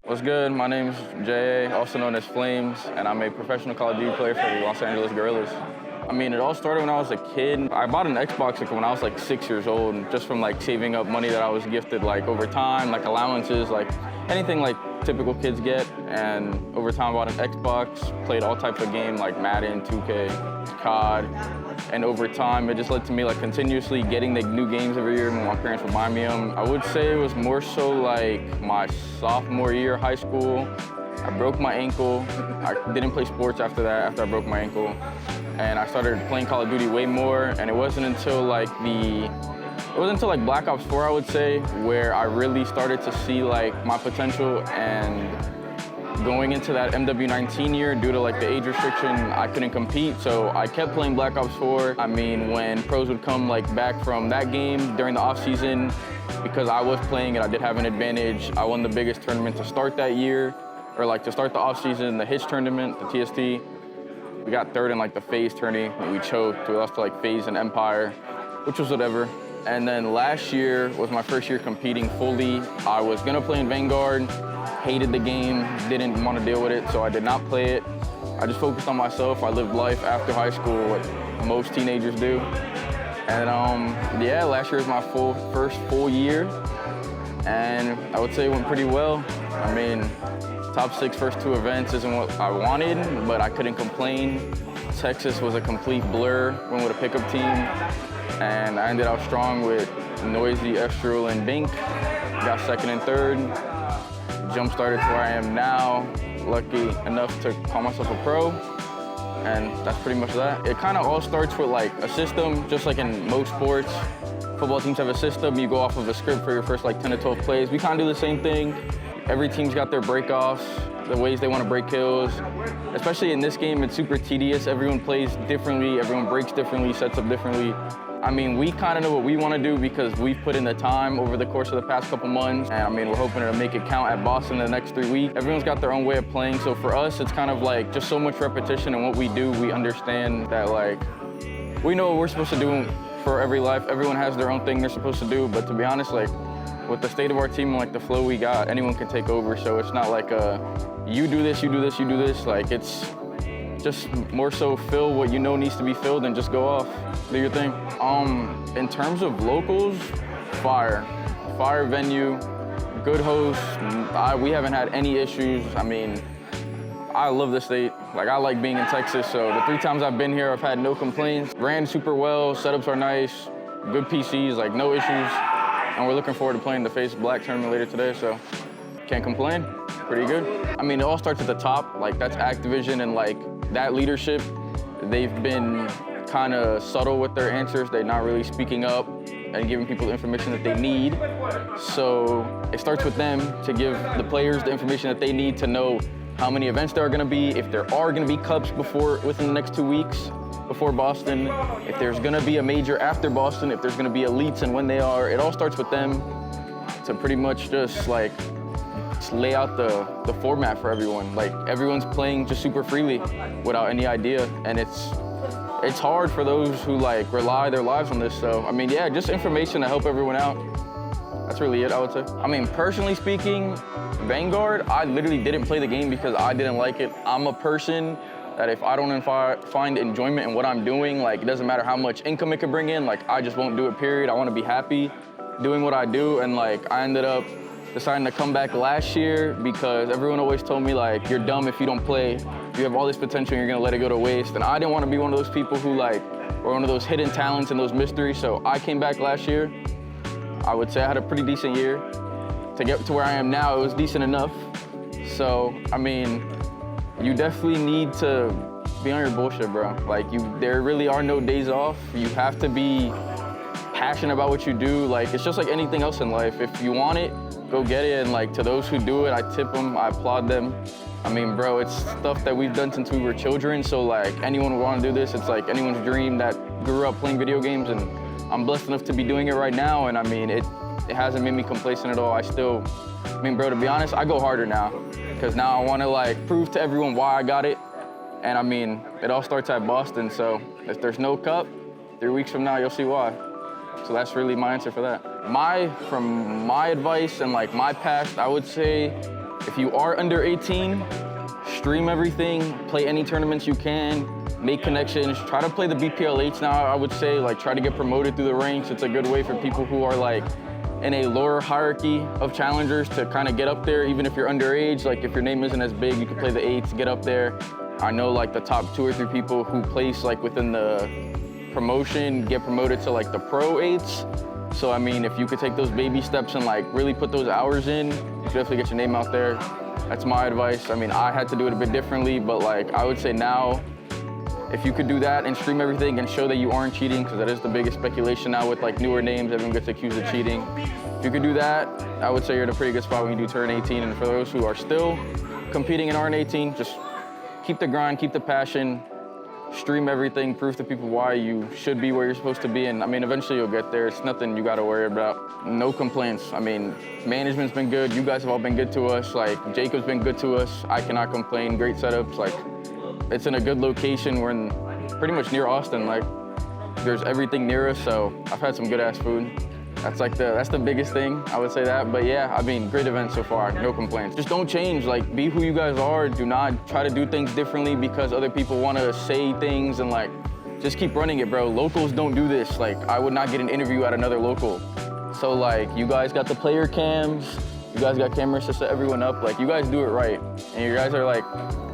What's good? My name's Jay, also known as Flames, and I'm a professional Call of Duty player for the Los Angeles Guerrillas. I mean, it all started when I was a kid. I bought an Xbox when I was like 6 years old, just from like saving up money that I was gifted like over time, like allowances, like anything like typical kids get. And over time, I bought an Xbox, played all types of games like Madden, 2K, COD. And over time, it just led to me like continuously getting the new games every year when my parents would buy me them. I would say it was more so like my sophomore year of high school. I broke my ankle. I didn't play sports after that, after I broke my ankle. And I started playing Call of Duty way more. And it wasn't until like Black Ops 4, I would say, where I really started to see like my potential. And going into that MW19 year, due to like the age restriction, I couldn't compete, so I kept playing Black Ops 4. I mean, when pros would come like back from that game during the off season, because I was playing and I did have an advantage, I won the biggest tournament to start that year, or like to start the off season, the Hitch tournament, the TST. We got third in like the FaZe tourney, and we choked. We lost to like FaZe and Empire, which was whatever. And then last year was my first year competing fully. I was gonna play in Vanguard, hated the game, didn't want to deal with it, so I did not play it. I just focused on myself. I lived life after high school, what most teenagers do. And yeah, last year was my first full year, and I would say it went pretty well. I mean, top 6 first 2 events isn't what I wanted, but I couldn't complain. Texas was a complete blur, went with a pickup team, and I ended out strong with Noisy, Estral, and Bink. Got second and third. Jump started to where I am now. Lucky enough to call myself a pro, and that's pretty much that. It kind of all starts with like a system, just like in most sports. Football teams have a system. You go off of a script for your first like 10 to 12 plays. We kind of do the same thing. Every team's got their breakoffs, the ways they want to break kills. Especially in this game, it's super tedious. Everyone plays differently. Everyone breaks differently, sets up differently. I mean, we kind of know what we want to do because we've put in the time over the course of the past couple months. And I mean, we're hoping to make it count at Boston in the next 3 weeks. Everyone's got their own way of playing. So for us, it's kind of like just so much repetition in what we do. We understand that like, we know what we're supposed to do for every life. Everyone has their own thing they're supposed to do. But to be honest, like with the state of our team and like the flow we got, anyone can take over. So it's not like you do this, you do this, you do this. Like it's just more so fill what you know needs to be filled and just go off, do your thing. In terms of locals, fire venue, good host. We haven't had any issues. I mean, I love the state. Like I like being in Texas, so the 3 times I've been here, I've had no complaints. Ran super well, setups are nice, good PCs, like no issues. And we're looking forward to playing the FaZe Black tournament later today, so can't complain, pretty good. I mean, it all starts at the top, like that's Activision and like that leadership. They've been kind of subtle with their answers. They're not really speaking up and giving people the information that they need. So it starts with them to give the players the information that they need to know how many events there are gonna be, if there are gonna be cups within the next 2 weeks before Boston, if there's gonna be a major after Boston, if there's gonna be elites and when they are. It all starts with them to pretty much just lay out the format for everyone. Like everyone's playing just super freely without any idea, and it's hard for those who like rely their lives on this. So I mean, yeah, just information to help everyone out. That's really it, I would say. I mean, personally speaking, Vanguard, I literally didn't play the game because I didn't like it. I'm a person that if I don't find enjoyment in what I'm doing, like it doesn't matter how much income it could bring in, like I just won't do it, period. I want to be happy doing what I do, and like I ended up deciding to come back last year because everyone always told me like, you're dumb if you don't play. You have all this potential and you're gonna let it go to waste. And I didn't want to be one of those people who like were one of those hidden talents and those mysteries. So I came back last year. I would say I had a pretty decent year. To get to where I am now, it was decent enough. So, I mean, you definitely need to be on your bullshit, bro. Like there really are no days off. You have to be passionate about what you do. Like, it's just like anything else in life. If you want it, go get it. And like to those who do it, I tip them, I applaud them. I mean, bro, it's stuff that we've done since we were children. So like anyone who want to do this, it's like anyone's dream that grew up playing video games, and I'm blessed enough to be doing it right now. And I mean, it hasn't made me complacent at all. I mean, bro, to be honest, I go harder now because now I want to like prove to everyone why I got it. And I mean, it all starts at Boston. So if there's no cup, 3 weeks from now, you'll see why. So that's really my answer for that. From my advice and like my past, I would say if you are under 18, stream everything, play any tournaments you can, make connections, try to play the BPLH now, I would say, like try to get promoted through the ranks. It's a good way for people who are like in a lower hierarchy of challengers to kind of get up there, even if you're underage. Like if your name isn't as big, you can play the 8s, get up there. I know like the top 2 or 3 people who place like within the promotion get promoted to like the pro 8s. So I mean, if you could take those baby steps and like really put those hours in, you can definitely get your name out there. That's my advice. I mean, I had to do it a bit differently, but like I would say now, if you could do that and stream everything and show that you aren't cheating, because that is the biggest speculation now with like newer names, everyone gets accused of cheating. If you could do that, I would say you're in a pretty good spot when you do turn 18. And for those who are still competing and aren't 18, just keep the grind, keep the passion, stream everything, prove to people why you should be where you're supposed to be. And I mean, eventually you'll get there. It's nothing you gotta worry about. No complaints. I mean, management's been good. You guys have all been good to us. Like Jacob's been good to us. I cannot complain. Great setups. Like it's in a good location. We're in pretty much near Austin. Like there's everything near us. So I've had some good ass food. That's the biggest thing, I would say that. But yeah, I mean, great event so far, no complaints. Just don't change, like be who you guys are. Do not try to do things differently because other people want to say things, and like, just keep running it, bro. Locals don't do this. Like, I would not get an interview at another local. So like, you guys got the player cams, you guys got cameras to set everyone up. Like, you guys do it right. And you guys are like,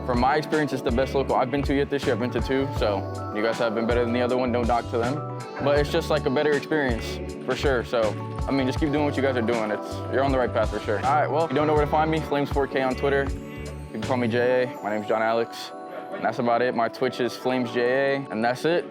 from my experience, it's the best local I've been to yet this year. I've been to 2, so you guys have been better than the other one, don't knock to them. But it's just like a better experience, for sure. So, I mean, just keep doing what you guys are doing. You're on the right path for sure. All right, well, if you don't know where to find me, Flames4K on Twitter. You can call me JA. My name's John Alex. And that's about it. My Twitch is FlamesJA, and that's it.